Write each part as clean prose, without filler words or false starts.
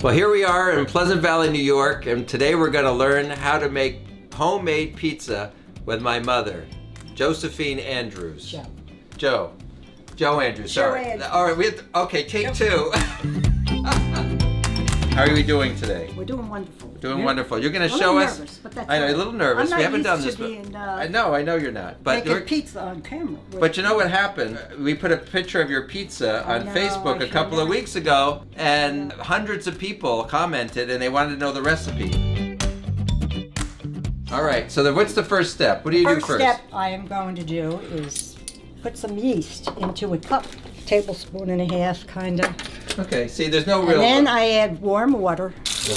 Well, here we are in Pleasant Valley, New York, and today we're going to learn how to make homemade pizza with my mother, Josephine Andrews. Joe Andrews, sorry. Andrews. All right, okay, take two. How are we doing today? We're doing wonderful. Doing wonderful. You're going to show us. Nervous, but that's I know, you're a little nervous. I'm We not haven't done used this. to being, I know you're not. But making pizza on camera. But you know what happened? We put a picture of your pizza on Facebook a couple of weeks ago, and hundreds of people commented, and they wanted to know the recipe. All right. So what's the first step? What do you do first? First step I am going to do is put some yeast into a cup, tablespoon and a half, kind of. Okay. See, there's no real. And then I add warm water. Yeah.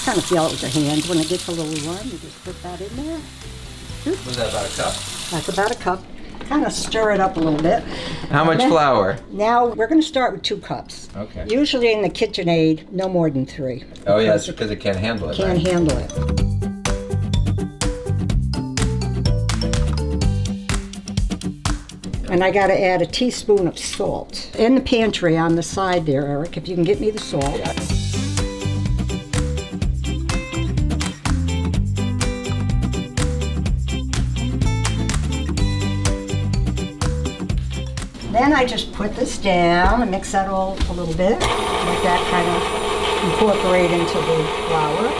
Kind of feel it with your hand. When it gets a little warm, you just put that in there. Was that about a cup? That's about a cup. Kind of stir it up a little bit. How much flour? Now we're going to start with 2 cups. Okay. Usually in the KitchenAid, no more than 3. Oh yeah, that's because it can't handle it. Can't handle it. And I got to add a teaspoon of salt. In the pantry on the side there, Eric, if you can get me the salt. Yeah. Then I just put this down and mix that all a little bit. Let that kind of incorporate into the flour.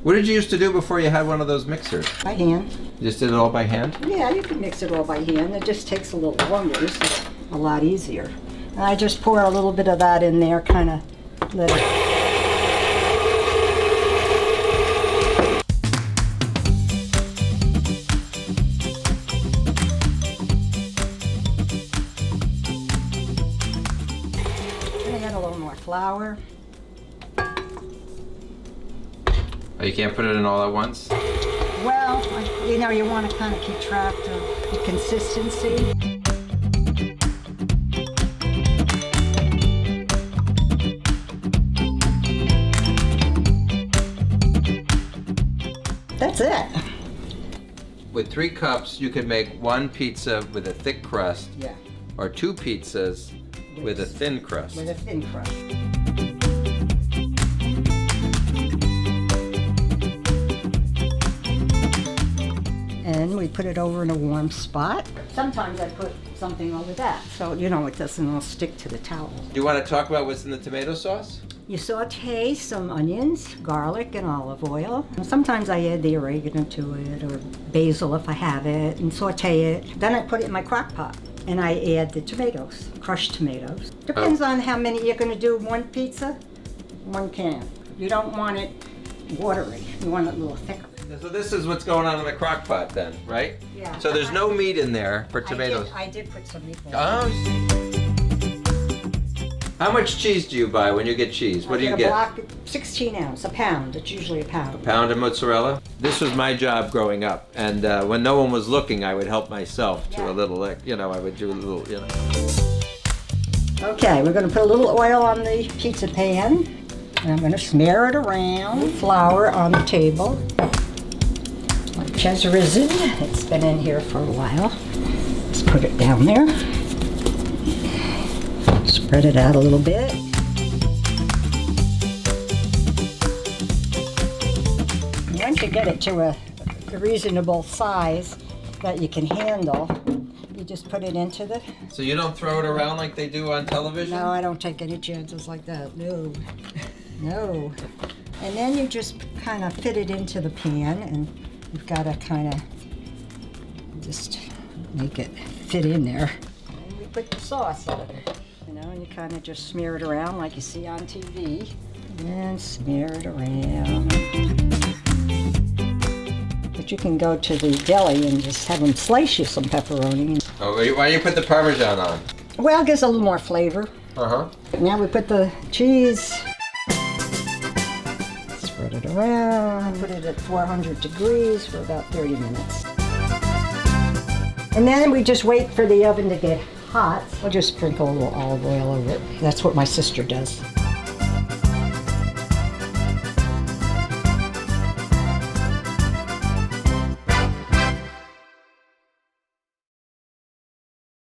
What did you used to do before you had one of those mixers? By hand. You just did it all by hand? Yeah, you can mix it all by hand. It just takes a little longer, so it's a lot easier. And I just pour a little bit of that in there, kind of let it. Add a little more flour. Oh, you can't put it in all at once? Well, you know, you want to kind of keep track of the consistency. That's it. With 3 cups, you could make 1 pizza with a thick crust, Yeah, or 2 pizzas with a thin crust. with a thin crust. And we put it over in a warm spot. Sometimes I put something over that, so you know it doesn't all stick to the towel. Do you want to talk about what's in the tomato sauce? You saute some onions, garlic, and olive oil. Sometimes I add the oregano to it, or basil if I have it, and saute it. Then I put it in my crock pot, and I add the tomatoes, crushed tomatoes. Depends on how many you're gonna do. 1 pizza, 1 can. You don't want it watery, you want it a little thicker. So this is what's going on in the crock pot then, right? Yeah. So there's no meat in there for tomatoes. I did put some meatballs. Oh. How much cheese do you buy when you get cheese? What do you I get? a block, 16 ounce, a pound. It's usually a pound. A pound of mozzarella? This was my job growing up, and when no one was looking, I would help myself to a little, I would do a little, Okay, we're going to put a little oil on the pizza pan. And I'm going to smear it around. Flour on the table. Which has risen. It's been in here for a while. Let's put it down there. Spread it out a little bit. Once you get it to a reasonable size that you can handle, you just put it into the... So you don't throw it around like they do on television? No, I don't take any chances like that. No. No. And then you just kind of fit it into the pan, and you've got to kind of just make it fit in there. And we put the sauce in it, and you kind of just smear it around like you see on TV, and smear it around. But you can go to the deli and just have them slice you some pepperoni. Oh, why do you put the Parmesan on? Well, it gives a little more flavor. Uh-huh. Now we put the cheese. Spread it around, put it at 400 degrees for about 30 minutes. And then we just wait for the oven to get hot. I'll just sprinkle a little olive oil over it. That's what my sister does.